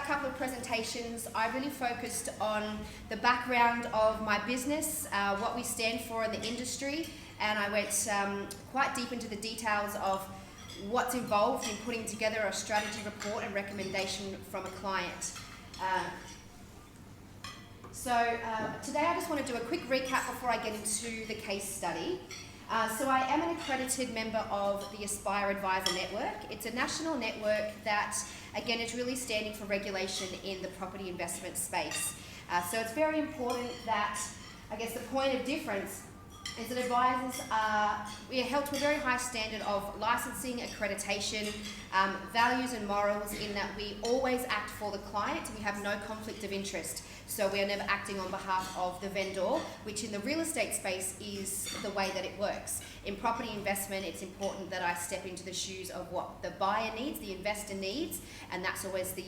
that couple of presentations, I really focused on the background of my business, what we stand for in the industry, and I went quite deep into the details of what's involved in putting together a strategy report and recommendation from a client. Today I just want to do a quick recap before I get into the case study. So I am an accredited member of the Aspire Advisor Network. It's a national network that, again, is really standing for regulation in the property investment space. So it's very important that, I guess the point of difference is that advisors we are held to a very high standard of licensing, accreditation, values and morals, in that we always act for the client. We have no conflict of interest. So we are never acting on behalf of the vendor, which in the real estate space is the way that it works. In property investment, it's important that I step into the shoes of what the buyer needs, the investor needs, and that's always the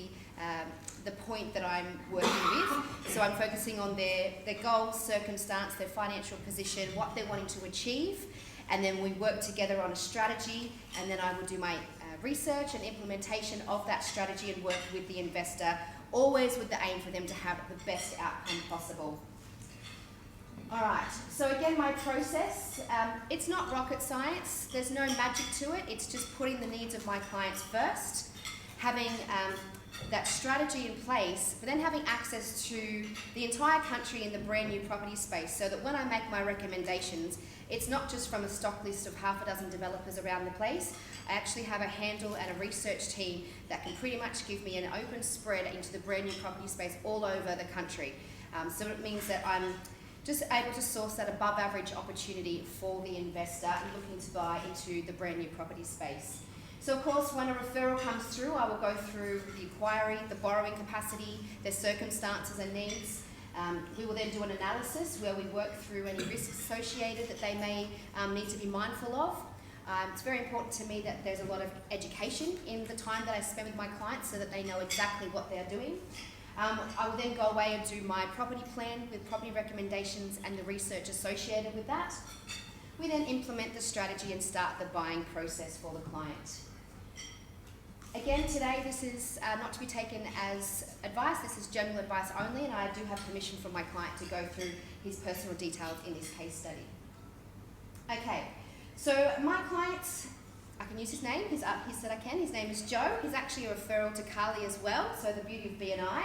point that I'm working with. So I'm focusing on their goals, circumstance, their financial position, what they're wanting to achieve, and then we work together on a strategy, and then I will do my research and implementation of that strategy and work with the investor, always with the aim for them to have the best outcome possible. Alright, so again, my process, it's not rocket science, there's no magic to it, it's just putting the needs of my clients first, having that strategy in place, but then having access to the entire country in the brand new property space, so that when I make my recommendations, it's not just from a stock list of half a dozen developers around the place. I actually have a handle and a research team that can pretty much give me an open spread into the brand new property space all over the country. So it means that I'm just able to source that above average opportunity for the investor looking to buy into the brand new property space. So of course, when a referral comes through, I will go through the inquiry, the borrowing capacity, their circumstances and needs. We will then do an analysis where we work through any risks associated that they may need to be mindful of. It's very important to me that there's a lot of education in the time that I spend with my clients so that they know exactly what they're doing. I will then go away and do my property plan with property recommendations and the research associated with that. We then implement the strategy and start the buying process for the client. Again, today this is not to be taken as advice, this is general advice only, and I do have permission from my client to go through his personal details in this case study. Okay, so my client, I can use his name, he said I can, his name is Joe. He's actually a referral to Carly as well, so the beauty of BNI.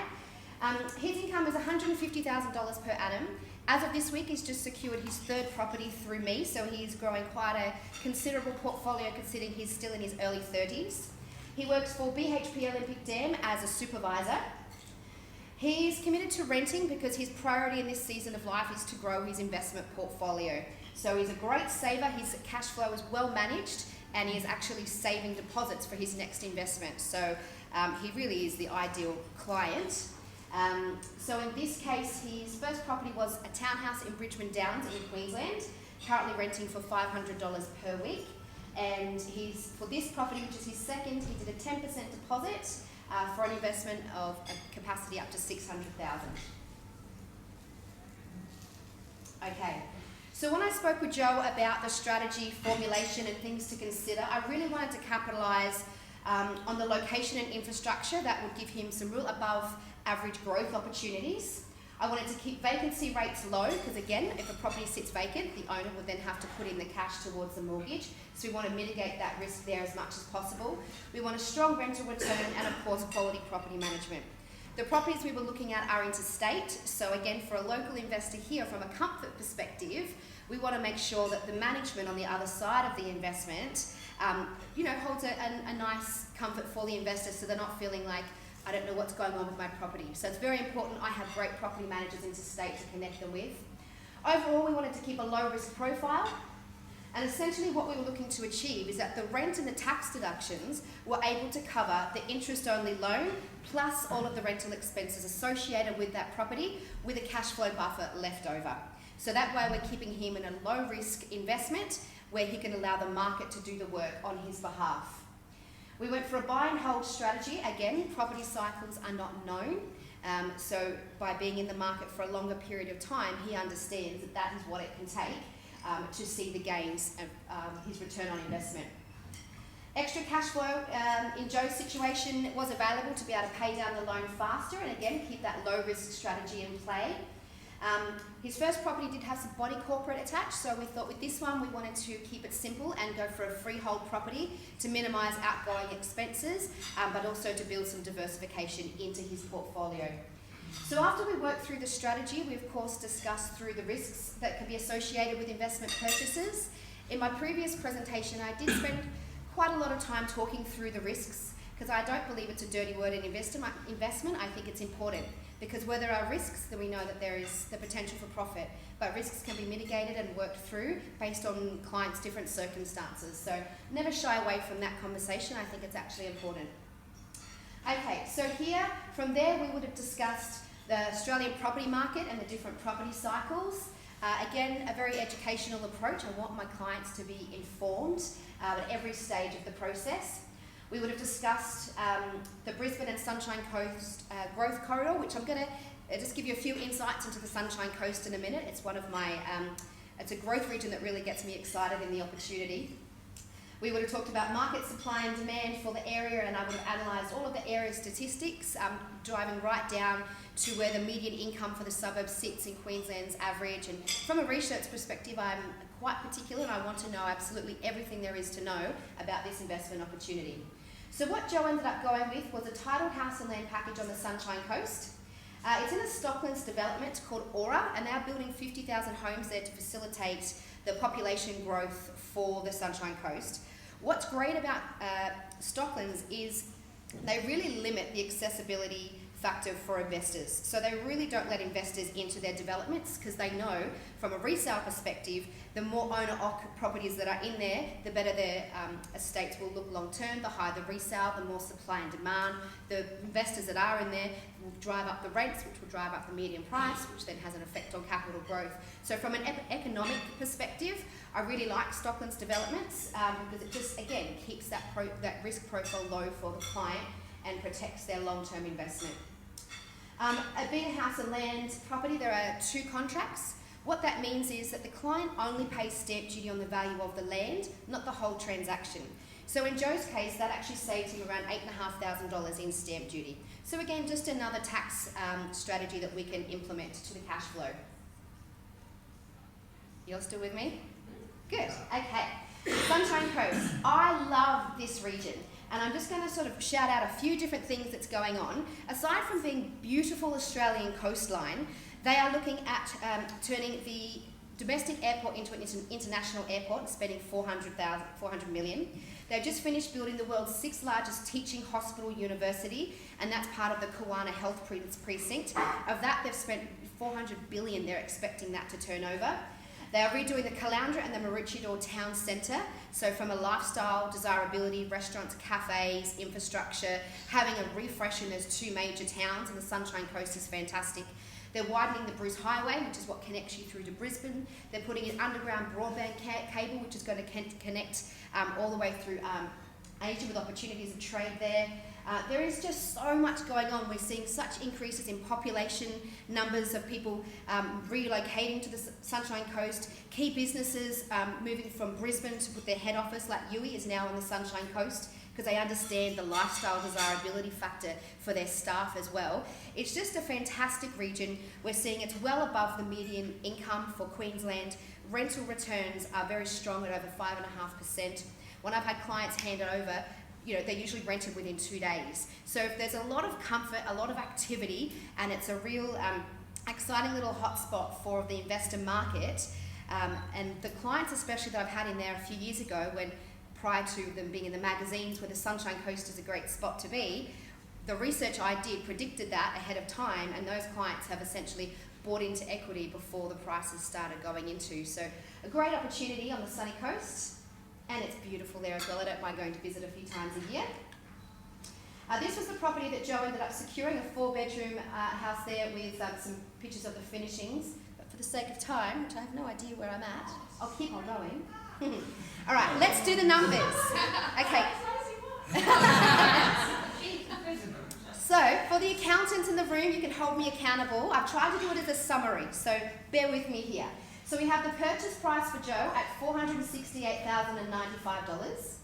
His income is $150,000 per annum. As of this week, he's just secured his third property through me, so he's growing quite a considerable portfolio considering he's still in his early 30s. He works for BHP Olympic Dam as a supervisor. He's committed to renting because his priority in this season of life is to grow his investment portfolio. So he's a great saver, his cash flow is well managed, and he is actually saving deposits for his next investment. So he really is the ideal client. So in this case, his first property was a townhouse in Bridgeman Downs in Queensland, currently renting for $500 per week. And for this property, which is his second, he did a 10% deposit for an investment of a capacity up to $600,000. Okay, so when I spoke with Joe about the strategy, formulation and things to consider, I really wanted to capitalise on the location and infrastructure that would give him some real above average growth opportunities. I wanted to keep vacancy rates low because, again, if a property sits vacant, the owner would then have to put in the cash towards the mortgage. So we want to mitigate that risk there as much as possible. We want a strong rental return and, of course, quality property management. The properties we were looking at are interstate. So, again, for a local investor here, from a comfort perspective, we want to make sure that the management on the other side of the investment, holds a nice comfort for the investor so they're not feeling like, I don't know what's going on with my property. So it's very important I have great property managers interstate to connect them with. Overall, we wanted to keep a low risk profile. And essentially what we were looking to achieve is that the rent and the tax deductions were able to cover the interest-only loan plus all of the rental expenses associated with that property with a cash flow buffer left over. So that way we're keeping him in a low risk investment where he can allow the market to do the work on his behalf. We went for a buy and hold strategy. Again, property cycles are not known. So by being in the market for a longer period of time, he understands that that is what it can take to see the gains of his return on investment. Extra cash flow in Joe's situation was available to be able to pay down the loan faster and again keep that low risk strategy in play. His first property did have some body corporate attached, so we thought with this one we wanted to keep it simple and go for a freehold property to minimise outgoing expenses, but also to build some diversification into his portfolio. So after we worked through the strategy, we of course discussed through the risks that can be associated with investment purchases. In my previous presentation, I did spend quite a lot of time talking through the risks because I don't believe it's a dirty word in investment. I think it's important because where there are risks, then we know that there is the potential for profit, but risks can be mitigated and worked through based on clients' different circumstances. So never shy away from that conversation. I think it's actually important. Okay, so here, from there, we would have discussed the Australian property market and the different property cycles. Again, a very educational approach. I want my clients to be informed at every stage of the process. We would have discussed the Brisbane and Sunshine Coast growth corridor, which I'm going to just give you a few insights into the Sunshine Coast in a minute. It's one of my, it's a growth region that really gets me excited in the opportunity. We would have talked about market supply and demand for the area, and I would have analysed all of the area statistics, driving right down to where the median income for the suburb sits in Queensland's average. And from a research perspective, I'm quite particular and I want to know absolutely everything there is to know about this investment opportunity. So what Joe ended up going with was a titled house and land package on the Sunshine Coast. It's in a Stocklands development called Aura, and they're building 50,000 homes there to facilitate the population growth for the Sunshine Coast. What's great about Stocklands is they really limit the accessibility factor for investors. So they really don't let investors into their developments because they know from a resale perspective, the more owner-occupied properties that are in there, the better their estates will look long-term, the higher the resale, the more supply and demand. The investors that are in there will drive up the rents, which will drive up the median price, which then has an effect on capital growth. So from an economic perspective, I really like Stocklands developments because it just, again, keeps that risk profile low for the client and protects their long-term investment. Being a house and land property, there are 2 contracts. What that means is that the client only pays stamp duty on the value of the land, not the whole transaction. So in Joe's case, that actually saves him around $8,500 in stamp duty. So again, just another tax strategy that we can implement to the cash flow. You're still with me? Good, okay. Sunshine Coast. I love this region. And I'm just going to sort of shout out a few different things that's going on. Aside from being beautiful Australian coastline, they are looking at turning the domestic airport into an international airport, spending $400 million. They've just finished building the world's 6th largest teaching hospital university, and that's part of the Kawana Health Precinct. Of that, they've spent $400 billion. They're expecting that to turn over. They are redoing the Caloundra and the Maroochydore Town Centre. So from a lifestyle, desirability, restaurants, cafes, infrastructure, having a refresh in those 2 major towns, and the Sunshine Coast is fantastic. They're widening the Bruce Highway, which is what connects you through to Brisbane. They're putting an underground broadband cable, which is going to connect all the way through Asia with opportunities of trade there. There is just so much going on. We're seeing such increases in population numbers of people relocating to the Sunshine Coast. Key businesses moving from Brisbane to put their head office, like Yui, is now on the Sunshine Coast because they understand the lifestyle desirability factor for their staff as well. It's just a fantastic region. We're seeing it's well above the median income for Queensland. Rental returns are very strong at over 5.5%. When I've had clients hand it over, you know, they're usually rented within 2 days. So if there's a lot of comfort, a lot of activity, and it's a real exciting little hotspot for the investor market, and the clients especially that I've had in there a few years ago, when prior to them being in the magazines where the Sunshine Coast is a great spot to be, the research I did predicted that ahead of time, and those clients have essentially bought into equity before the prices started going into. So a great opportunity on the sunny coast. And it's beautiful there as well. I don't mind going to visit a few times a year. This was the property that Joe ended up securing, a 4-bedroom house there with some pictures of the finishings. But for the sake of time, which I have no idea where I'm at, I'll keep on going. All right, let's do the numbers. Okay. So, for the accountants in the room, you can hold me accountable. I've tried to do it as a summary, so bear with me here. So we have the purchase price for Joe at $468,095.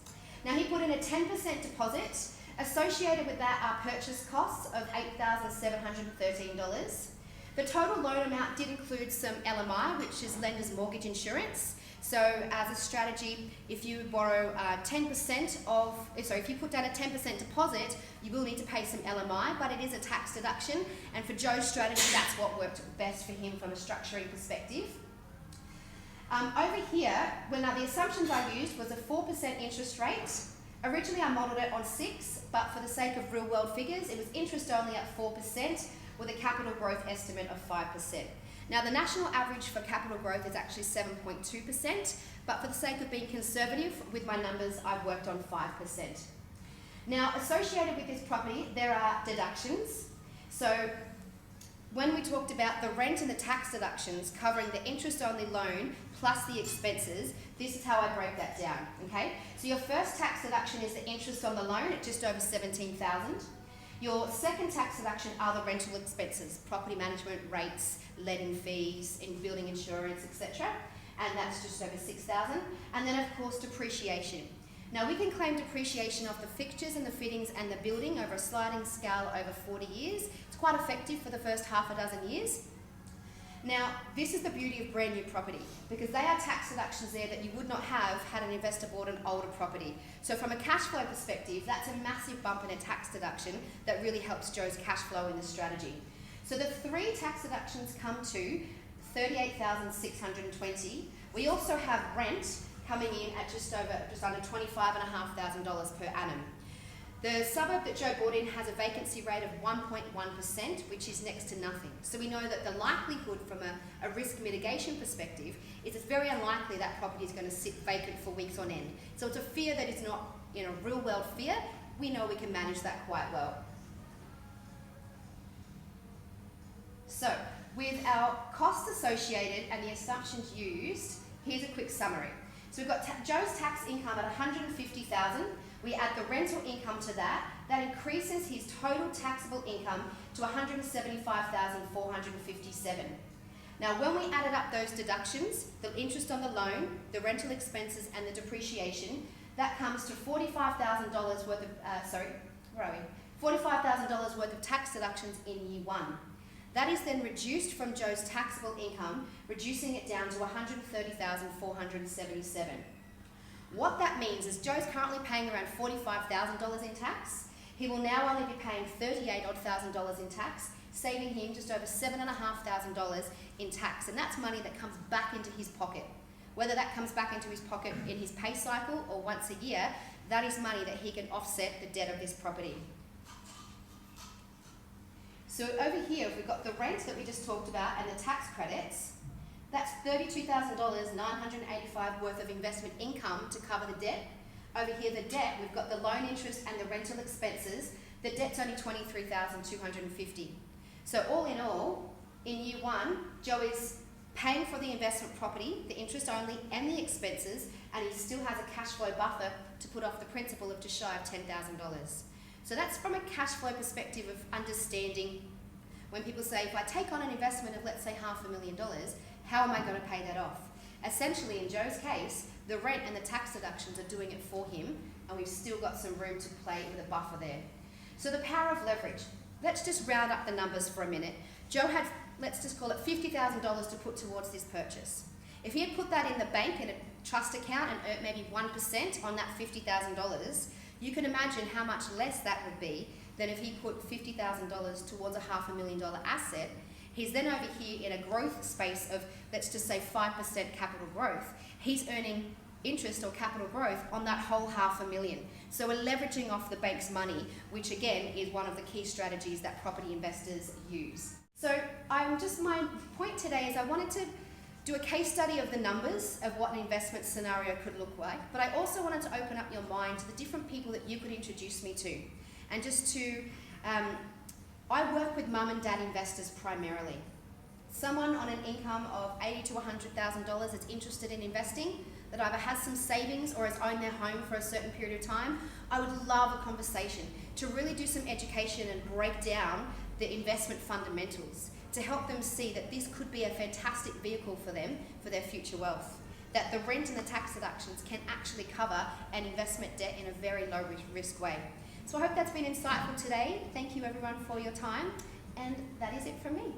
Now he put in a 10% deposit. Associated with that are purchase costs of $8,713. The total loan amount did include some LMI, which is lender's mortgage insurance. So as a strategy, if you borrow if you put down a 10% deposit, you will need to pay some LMI, but it is a tax deduction. And for Joe's strategy, that's what worked best for him from a structuring perspective. Over here, the assumptions I used was a 4% interest rate. Originally I modelled it on 6, but for the sake of real world figures, it was interest only at 4% with a capital growth estimate of 5%. Now the national average for capital growth is actually 7.2%, but for the sake of being conservative with my numbers, I've worked on 5%. Now associated with this property, there are deductions. So when we talked about the rent and the tax deductions covering the interest only loan plus the expenses, this is how I break that down, okay? So your first tax deduction is the interest on the loan at just over $17,000. Your second tax deduction are the rental expenses, property management rates, letting fees, in building insurance, etc. And that's just over $6,000. And then of course depreciation. Now we can claim depreciation of the fixtures and the fittings and the building over a sliding scale over 40 years. It's quite effective for the first half a dozen years. Now, this is the beauty of brand new property, because they are tax deductions there that you would not have had an investor bought an older property. So from a cash flow perspective, that's a massive bump in a tax deduction that really helps Joe's cash flow in the strategy. So the 3 tax deductions come to $38,620. We also have rent coming in at just under $25,500 per annum. The suburb that Joe bought in has a vacancy rate of 1.1%, which is next to nothing. So we know that the likelihood from a risk mitigation perspective is it's very unlikely that property is going to sit vacant for weeks on end. So it's a fear that is not a real world fear. We know we can manage that quite well. So with our costs associated and the assumptions used, here's a quick summary. So we've got Joe's tax income at $150,000. We add the rental income to that. That increases his total taxable income to $175,457. Now, when we added up those deductions, the interest on the loan, the rental expenses, and the depreciation, that comes to $45,000 worth of $45,000 worth of tax deductions in year 1. That is then reduced from Joe's taxable income, reducing it down to $130,477. What that means is Joe's currently paying around $45,000 in tax. He will now only be paying $38,000 in tax, saving him just over $7,500 in tax. And that's money that comes back into his pocket. Whether that comes back into his pocket in his pay cycle or once a year, that is money that he can offset the debt of this property. So over here, we've got the rent that we just talked about and the tax credits. That's $32,985 worth of investment income to cover the debt. Over here, the debt, we've got the loan interest and the rental expenses. The debt's only $23,250. So all in all, in year 1, Joe is paying for the investment property, the interest only, and the expenses, and he still has a cash flow buffer to put off the principal of just shy of $10,000. So that's from a cash flow perspective of understanding when people say, if I take on an investment of, let's say, $500,000, how am I going to pay that off? Essentially, in Joe's case, the rent and the tax deductions are doing it for him, and we've still got some room to play with a buffer there. So the power of leverage. Let's just round up the numbers for a minute. Joe had, let's just call it $50,000 to put towards this purchase. If he had put that in the bank in a trust account and earned maybe 1% on that $50,000, you can imagine how much less that would be than if he put $50,000 towards a $500,000 asset. He's then over here in a growth space of, let's just say 5% capital growth. He's earning interest or capital growth on that whole $500,000. So we're leveraging off the bank's money, which again is one of the key strategies that property investors use. So my point today is I wanted to do a case study of the numbers of what an investment scenario could look like, but I also wanted to open up your mind to the different people that you could introduce me to. And just to, I work with mum and dad investors primarily. Someone on an income of $80,000 to $100,000 that's interested in investing, that either has some savings or has owned their home for a certain period of time, I would love a conversation to really do some education and break down the investment fundamentals to help them see that this could be a fantastic vehicle for them for their future wealth. that the rent and the tax deductions can actually cover an investment debt in a very low risk way. So I hope that's been insightful today. Thank you everyone for your time, and that is it from me.